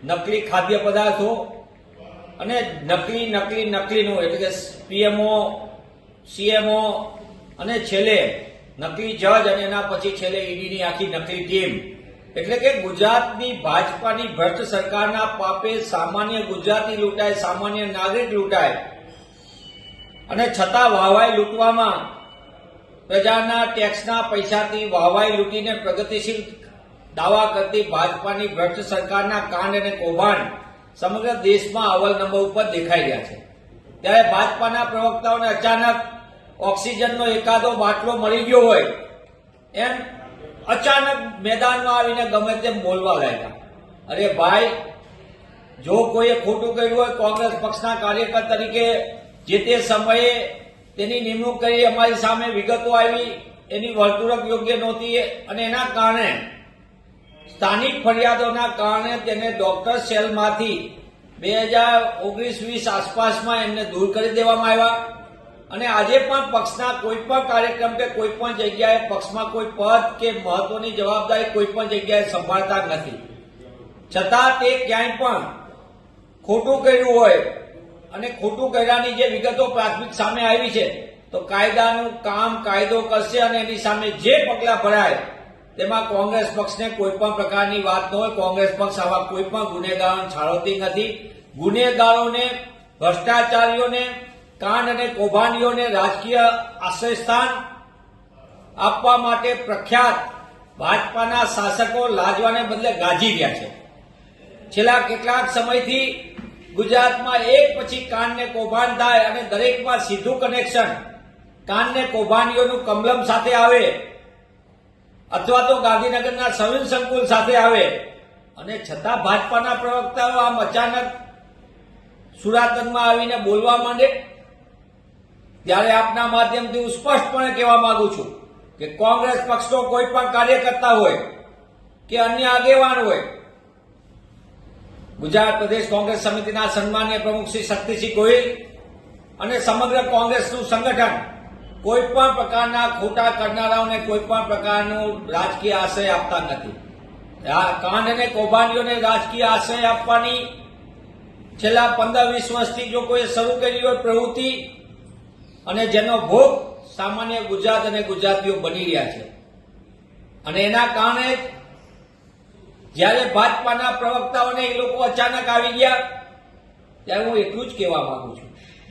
નકલી ખાદ્ય પદાર્થો અને નકલીનું એટલે કે પીએમઓ, સીએમઓ અને છેલ્લે નકલી જજ અને એના પછી છેલ્લે ઈડીની આખી નકલી ટીમ, એટલે કે ગુજરાતની ભાજપાની ભ્રષ્ટ સરકારના પાપે સામાન્ય ગુજરાતી લૂંટાય, સામાન્ય નાગરિક લૂંટાય અને છતાં વાહવાઈ લૂંટવામાં, પ્રજાના ટેક્સના પૈસાથી વાહવાઈ લૂંટીને પ્રગતિશીલ દાવા કરતી ભાજપાની ભ્રષ્ટ સરકારના કાંડ અને કૌભાંડ સમગ્ર દેશમાં અવ્વલ નંબર ઉપર દેખાઈ રહ્યા છે. ત્યારે ભાજપાના પ્રવક્તાઓને અચાનક ઓક્સિજનનો એકાદો બાટલો મળી ગયો હોય એમ અચાનક મેદાનમાં આવીને ગમે તેમ બોલવા લાગ્યા. અરે ભાઈ, જો કોઈએ ખોટું કર્યું હોય, કોંગ્રેસ પક્ષના કાર્યકર તરીકે જે તે સમયે તેની નિમણૂક કરી, અમારી સામે વિગતો આવી, એની વર્તણૂક યોગ્ય નહોતી અને એના કારણે સ્થાનિક ફરિયાદોના કારણે તેને ડોક્ટર સેલમાંથી 2019-20 આસપાસમાં એમને દૂર કરી દેવામાં આવ્યા અને આજે પણ પક્ષના કોઈ પણ કાર્યક્રમ કે કોઈ પણ જગ્યાએ પક્ષમાં કોઈ પદ કે મહત્વની જવાબદારી કોઈ પણ જગ્યાએ સંભાળતા નથી. છતાં તે ક્યાંય પણ ખોટું કર્યું હોય અને ખોટું કર્યાની જે વિગતો પ્રાથમિક સામે આવી છે તો કાયદાનું કામ કાયદો કરશે અને એની સામે જે પગલાં ભરાય તેમાં કોંગ્રેસ પક્ષને કોઈ પણ પ્રકારની વાત ન હોય. કોંગ્રેસ પક્ષ આવા કોઈ પણ ગુનેગારોને છાળવતી નથી. ગુનેગારોને, ભ્રષ્ટાચારીઓને, કાંડ અને કૌભાંડીઓને રાજકીય આશ્રયસ્થાન આપવા માટે પ્રખ્યાત ભાજપાના શાસકો લાજવાને બદલે ગાજી રહ્યા છે. છેલ્લા કેટલાક સમયથી ગુજરાતમાં એક પછી કાંડ ને કૌભાંડ થાય અને દરેકમાં સીધું કનેક્શન કાંડ ને કૌભાંડીઓનું કમલમ સાથે આવે અથવા તો ગાંધીનગરના સવિન સંકુલ સાથે આવે અને છતાં ભાજપાના પ્રવક્તાઓ આમ અચાનક સુરાતનમાં આવીને બોલવા માંડે. ત્યારે આપના માધ્યમથી હું સ્પષ્ટપણે કહેવા માંગુ છું કે કોંગ્રેસ પક્ષનો કોઈ પણ કાર્યકર્તા હોય કે અન્ય આગેવાન હોય, ગુજરાત પ્રદેશ કોંગ્રેસ સમિતિના સન્માનીય પ્રમુખ શ્રી શક્તિસિંહ ગોહિલ અને સમગ્ર કોંગ્રેસનું સંગઠન કોઈ પણ પ્રકારના ખોટા કરનારાઓને કોઈ પણ પ્રકારનું રાજકીય આશ્રય આપતા નથી. કાંડ અને કૌભાંડીઓને રાજકીય આશ્રય આપવાની છેલ્લા 15-20 વર્ષથી જો કોઈ શરૂ કરી હોય પ્રવૃત્તિ અને જેનો ભોગ સામાન્ય ગુજરાત અને ગુજરાતીઓ બની રહ્યા છે અને એના કારણે જ્યારે ભાજપાના પ્રવક્તાઓને એ લોકો અચાનક આવી ગયા ત્યારે હું એટલું જ કહેવા માંગુ છું,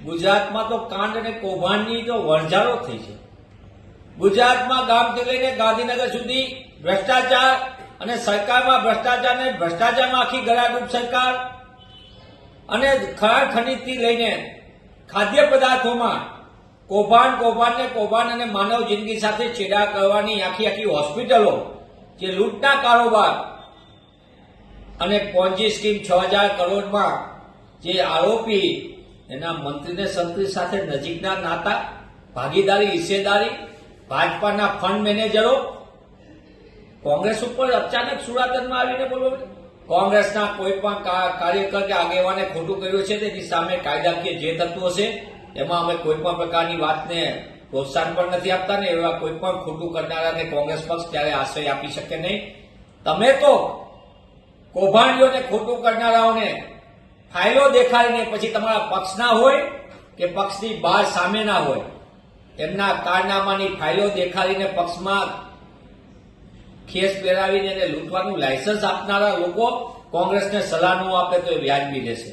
ગુજરાતમાં તો કાંડ અને કૌભાંડની તો વણઝારો થઈ છે. ગુજરાતમાં ગામથી લઈને ગાંધીનગર સુધી ભ્રષ્ટાચાર અને સરકારમાં ભ્રષ્ટાચારને ભ્રષ્ટાચારમાં આખી ગળાડૂબ સરકાર અને ખનીજથી લઈને ખાદ્ય પદાર્થોમાં કૌભાંડ અને માનવ જિંદગી સાથે ચેડા કરવાની આખી હોસ્પિટલો, જે લૂંટના કારોબાર અને પોન્જી સ્કીમ 6000 કરોડમાં જે આરોપી એના મંત્રીને સંત્રી સાથે નજીકના નાતા, ભાગીદારી, હિસ્સેદારી, ભાજપાના ફંડ મેનેજરો કોંગ્રેસ ઉપર અચાનક સુરાતનમાં આવીને બોલો. કોંગ્રેસના કોઈ પણ કાર્યકર કે આગેવાને ખોટું કર્યું છે તેની સામે કાયદાકીય જે તત્વો છે એમાં અમે કોઈ પણ પ્રકારની વાતને પ્રોત્સાહન પણ નથી આપતા ને એવા કોઈ પણ ખોટું કરનારાને કોંગ્રેસ પક્ષ ત્યારે આશ્રય આપી શકે નહીં. તમે તો કૌભાંડીઓને, ખોટું કરનારાઓને ફાઇલો દેખાડીને પછી તમારા પક્ષના હોય કે પક્ષની બહાર સામેના હોય એમના કારનામાની ફાઇલો દેખાડીને પક્ષમાં ખેસ પહેરાવીને એને લૂંટવાનું લાયસન્સ આપનારા લોકો કોંગ્રેસને સલાહ ન આપે તો એ વ્યાજબી રહેશે.